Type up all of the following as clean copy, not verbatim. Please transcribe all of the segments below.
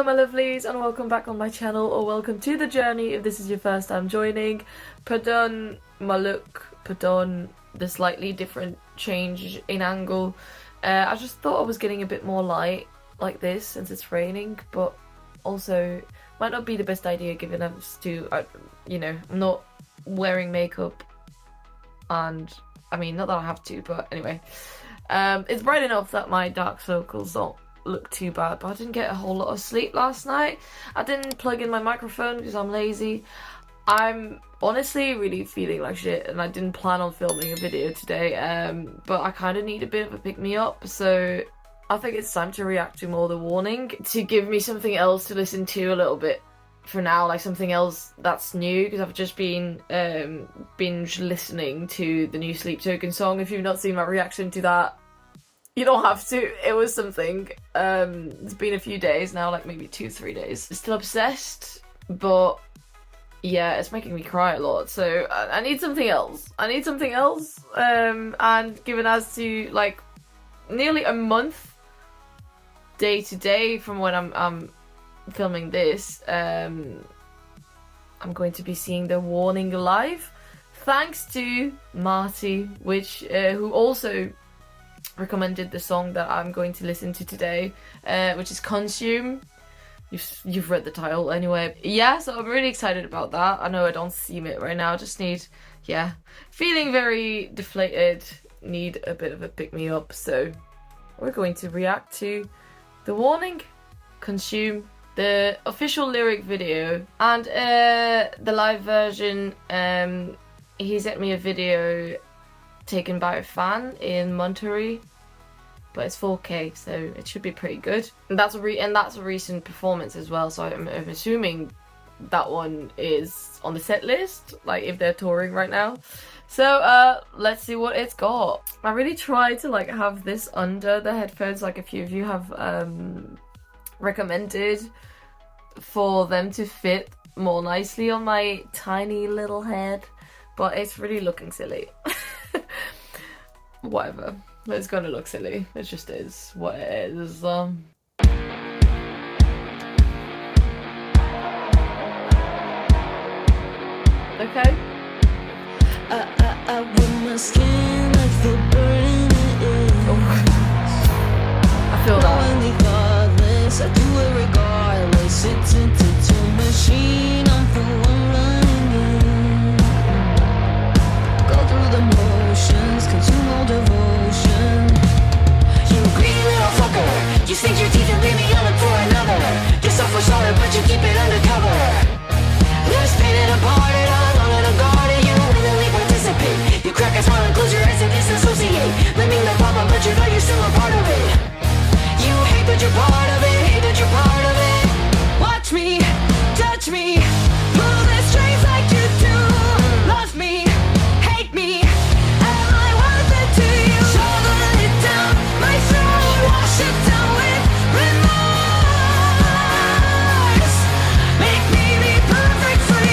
Hello my lovelies and welcome back on my channel, or welcome to the journey if this is your first time joining. Pardon my look, pardon the slightly different change in angle. I just thought I was getting a bit more light like this since it's raining, but also might not be the best idea given as to, you know, I'm not wearing makeup, and I mean, not that I have to, but anyway. It's bright enough that my dark circles don't look too bad, but I didn't get a whole lot of sleep last night. I didn't plug in my microphone because I'm lazy. I'm honestly really feeling like shit and I didn't plan on filming a video today, but I kind of need a bit of a pick-me-up, so I think it's time to react to More The Warning to give me something else to listen to a little bit for now, like something else that's new, because I've just been binge listening to the new Sleep Token song. If you've not seen my reaction to that, you don't have to. It was something. It's been a few days now, like maybe 2-3 days. Still obsessed, but yeah, it's making me cry a lot. So I need something else. And given as to like nearly a month, day to day from when I'm filming this, I'm going to be seeing The Warning live, thanks to Marty, who also recommended the song that I'm going to listen to today, which is Consume. You've read the title anyway. Yeah, so I'm really excited about that. I know I don't seem it right now. I just need, feeling very deflated, need a bit of a pick-me-up. So we're going to react to The Warning, Consume, the official lyric video, and the live version. He sent me a video taken by a fan in Monterey, but it's 4K, so it should be pretty good. And that's a recent performance as well, so I'm assuming that one is on the set list, like if they're touring right now. So let's see what it's got. I really try to like have this under the headphones, like a few of you have recommended for them to fit more nicely on my tiny little head, but it's really looking silly. Whatever, it's gonna look silly. It just is what it is. Okay. I with my skin like the burning I feel that. Regardless, I do it regardless. It's a tattoo machine. I'm the one running it. Go through the motions, consume all devotion. You greedy little fucker, you sink your teeth and leave me on look for another. You're self-assaulted, but you keep it undercover. Let's paint it apart and all alone in a garden. You willingly participate. You crack a smile and close your eyes and disassociate. Living the problem, but you know you're still a part of it. You hate that you're part of it, hate that you're part of it. Watch me, touch me, pull the strings like you do. Love me, hate me, am I worth it to you? Shovel it down my throat, wash it down with remorse. Make me be perfect for you.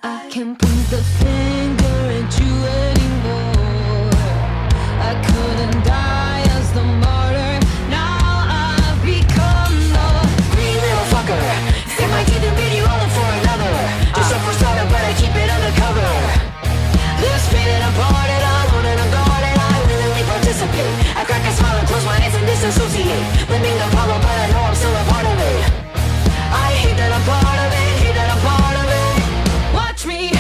I can't point the finger at you anymore. I couldn't die as the martyr. Now I've become the green little fucker. Stick my teeth and bid you all in for another. Just up for starter, but I keep it undercover. Let's spin it apart and alone in a garden. I willingly participate. I crack a smile and close my eyes and disassociate. Living the problem, but I know I'm still a part of it. I hate that I'm part of it, hate that I'm part of it. Watch me,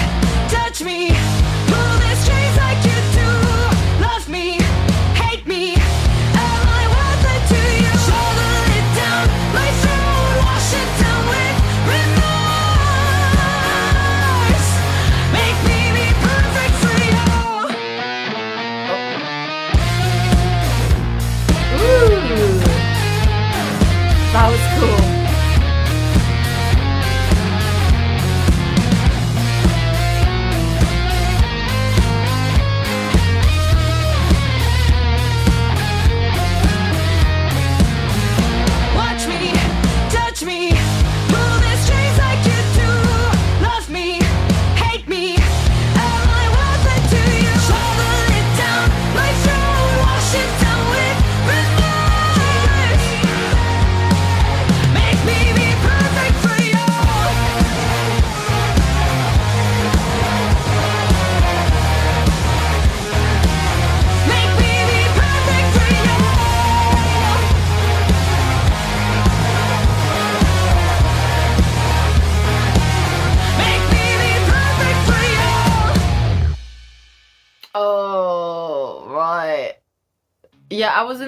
Yeah, I was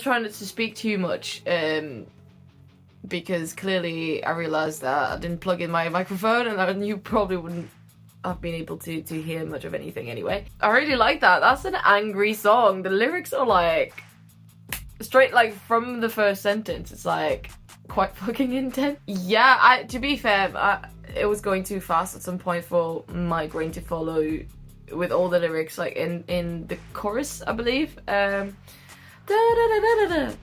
trying not to speak too much, because clearly I realised that I didn't plug in my microphone, and you probably wouldn't have been able to hear much of anything anyway. I really like that. That's an angry song. The lyrics are like straight, like from the first sentence, it's like quite fucking intense. Yeah, to be fair, it was going too fast at some point for my brain to follow with all the lyrics, like in the chorus, I believe. Da, da, da, da, da, da.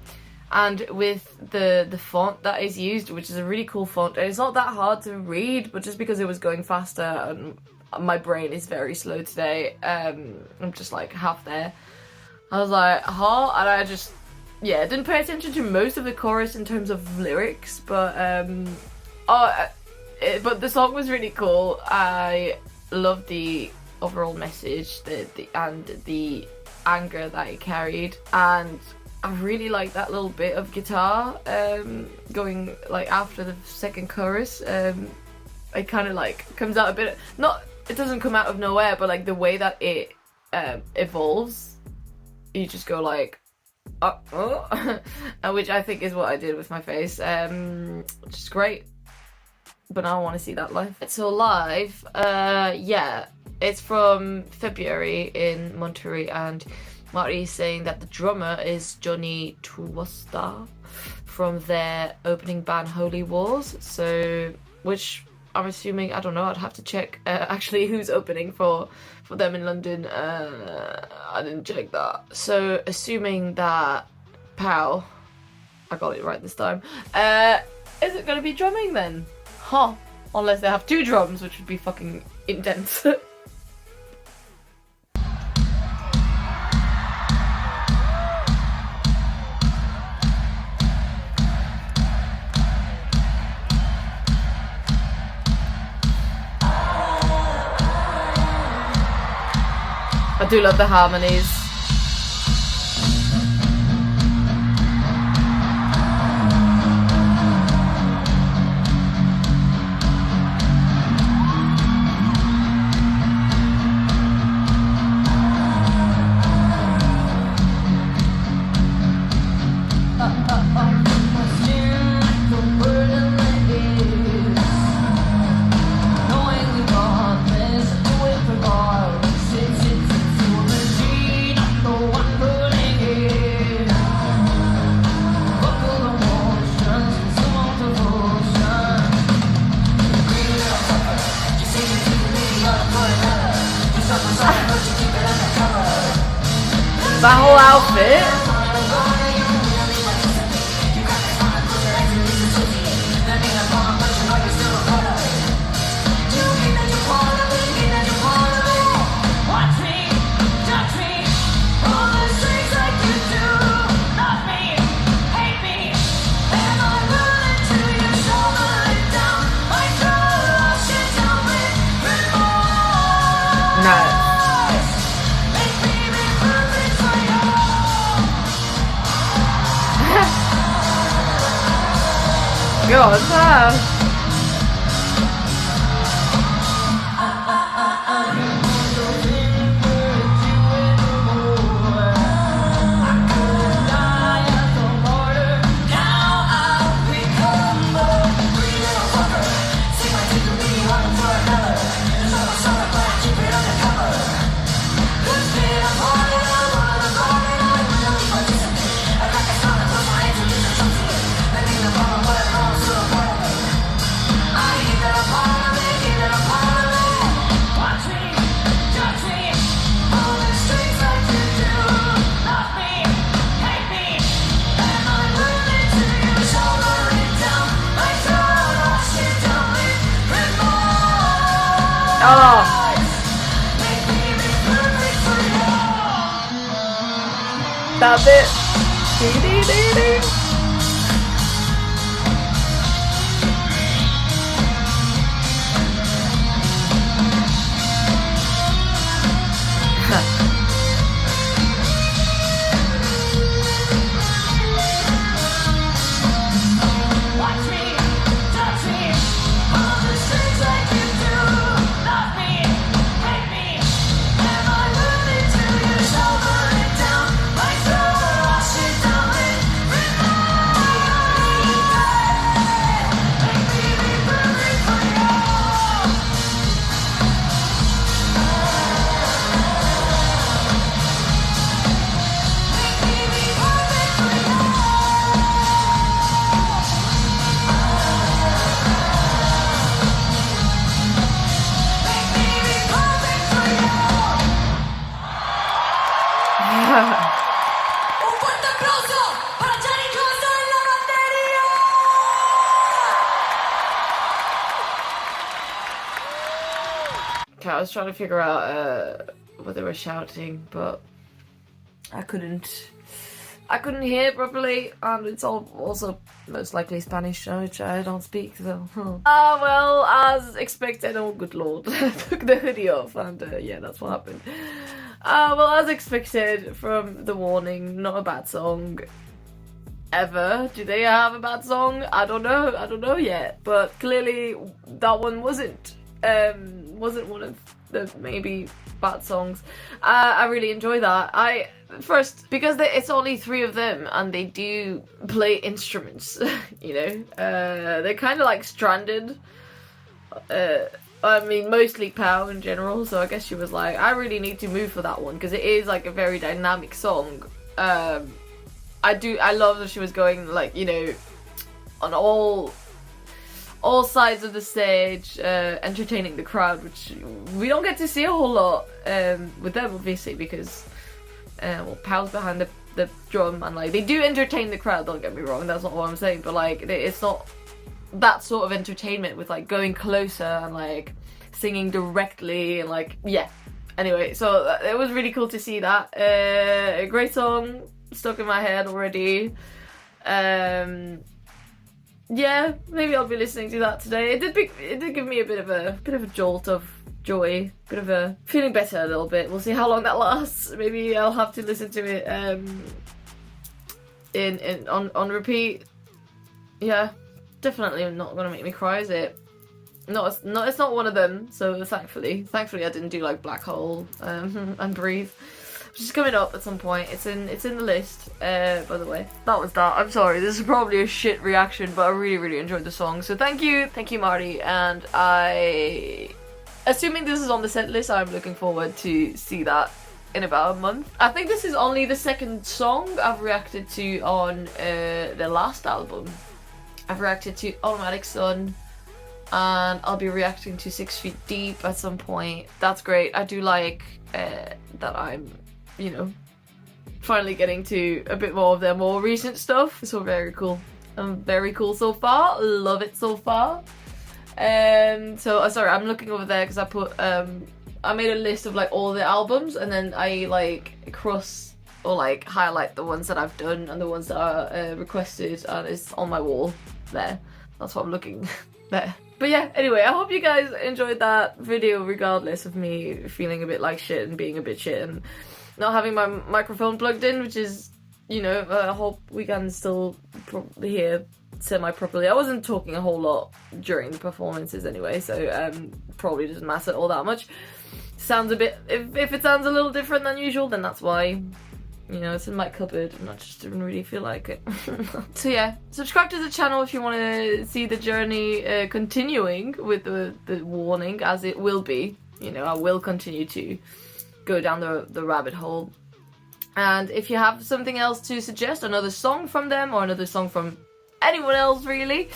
And with the font that is used, which is a really cool font, and it's not that hard to read, but just because it was going faster and my brain is very slow today, I'm just like half there. I was like, huh? And I just, yeah, didn't pay attention to most of the chorus in terms of lyrics, but but the song was really cool. I loved the overall message, and the anger that it carried, and I really like that little bit of guitar going like after the second chorus. It kind of like comes out a bit, it doesn't come out of nowhere, but like the way that it evolves, you just go like, oh. Which I think is what I did with my face, which is great. But now I want to see that live. So live, yeah, it's from February in Monterrey, and Marty is saying that the drummer is Johnny Tuosta from their opening band Holy Wars. So, which I'm assuming, I don't know, I'd have to check actually who's opening for them in London. I didn't check that. So, assuming that Pow, I got it right this time, is it going to be drumming then? Huh. Unless they have two drums, which would be fucking intense. I do love the harmonies. That whole outfit. No. God, no. Oh. That bit. Okay, I was trying to figure out what they were shouting, but I couldn't hear properly, and it's all also most likely Spanish, which I don't speak, so... well, as expected, oh good lord, I took the hoodie off, and yeah, that's what happened. Well, as expected from the warning, not a bad song. Ever. Do they have a bad song? I don't know yet, but clearly that one wasn't one of the maybe bad songs. I really enjoy that. First, because it's only 3 of them and they do play instruments, you know, they're kind of like stranded. I mean, mostly Pau in general, so I guess she was like, I really need to move for that one, because it is like a very dynamic song. I love that she was going, like, you know, on all sides of the stage, entertaining the crowd, which we don't get to see a whole lot with them, obviously, because well, Pau's behind the drum, and like they do entertain the crowd, don't get me wrong, that's not what I'm saying, but like it's not that sort of entertainment with like going closer and like singing directly and like, yeah. Anyway, so it was really cool to see that. A great song, stuck in my head already. Yeah, maybe I'll be listening to that today. It did give me a bit of a jolt of joy, bit of a feeling better a little bit. We'll see how long that lasts. Maybe I'll have to listen to it on repeat. Yeah, definitely not gonna make me cry, is it? No, it's not one of them. So thankfully I didn't do like Black Hole and Breathe, which is coming up at some point. It's in the list. By the way, that was that. I'm sorry, this is probably a shit reaction, but I really enjoyed the song. So thank you, Marty. And assuming this is on the set list, I'm looking forward to see that in about a month. I think this is only the second song I've reacted to on their last album. I've reacted to Automatic Sun, and I'll be reacting to 6 Feet Deep at some point. That's great. I do like that I'm, you know, finally getting to a bit more of their more recent stuff. So very cool. Very cool so far. Love it so far. So sorry, I'm looking over there because I put I made a list of like all the albums, and then I like cross or like highlight the ones that I've done and the ones that are requested, and it's on my wall there. That's what I'm looking there. But yeah, anyway, I hope you guys enjoyed that video regardless of me feeling a bit like shit and being a bit shit and not having my microphone plugged in, which is, you know, I hope we can still probably hear semi-properly. I wasn't talking a whole lot during the performances anyway, so probably doesn't matter all that much. Sounds a bit, if it sounds a little different than usual, then that's why. You know, it's in my cupboard and I just didn't really feel like it. So yeah, subscribe to the channel if you want to see the journey continuing with the warning, as it will be. You know, I will continue to go down the rabbit hole. And if you have something else to suggest, another song from them or another song from anyone else really,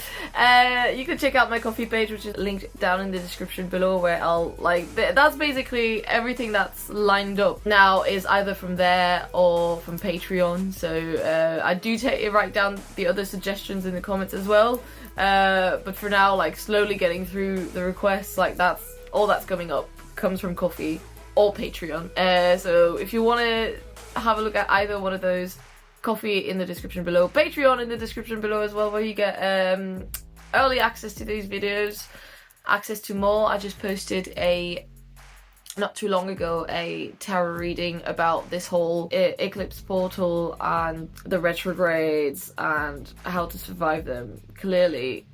you can check out my Ko-fi page, which is linked down in the description below, where I'll like that's basically everything that's lined up now is either from there or from Patreon. So I do write down the other suggestions in the comments as well, but for now, like slowly getting through the requests, like that's all that's coming up comes from Ko-fi or Patreon. So if you want to have a look at either one of those, Ko-fi in the description below, Patreon in the description below as well, where you get early access to these videos, access to more. I just posted not too long ago a tarot reading about this whole eclipse portal and the retrogrades and how to survive them. Clearly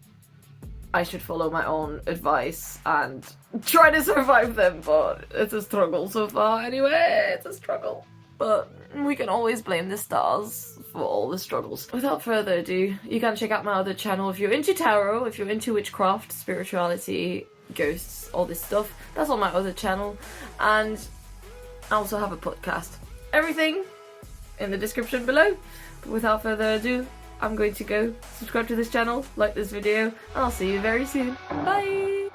I should follow my own advice and try to survive them, but it's a struggle so far anyway. It's a struggle. But we can always blame the stars for all the struggles. Without further ado, you can check out my other channel if you're into tarot, if you're into witchcraft, spirituality, ghosts, all this stuff. That's on my other channel. And I also have a podcast. Everything in the description below. But without further ado, I'm going to go subscribe to this channel, like this video, and I'll see you very soon. Bye!